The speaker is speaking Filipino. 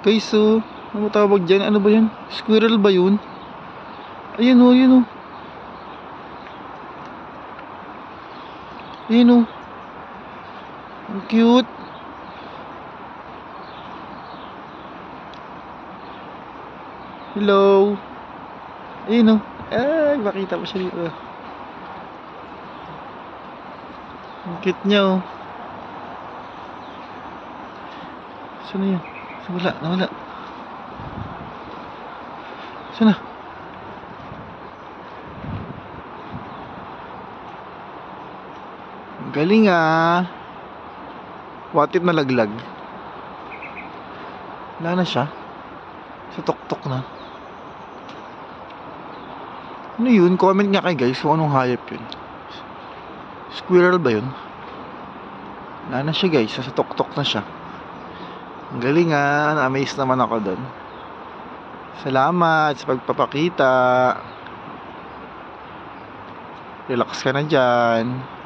Guys, oh. Ano tawag dyan? Ano ba yan? Squirrel ba yun? Ayun oh, ayun oh. Ayun oh. Ang cute. Hello. Ayun oh. Ay, makita mo siya dito. Ang cute niya oh. Saan na yan? Nawala, nawala. Saan na? Ang galing ah. What if nalaglag? Wala na siya. Sa tuktok na. Ano yun? Comment nga kayo guys kung anong hayop yun. Squirrel ba yun? Wala na siya guys. Sa tuktok na siya. Ang galing ah. Na-amaze naman ako doon. Salamat sa pagpapakita. Relax ka na dyan.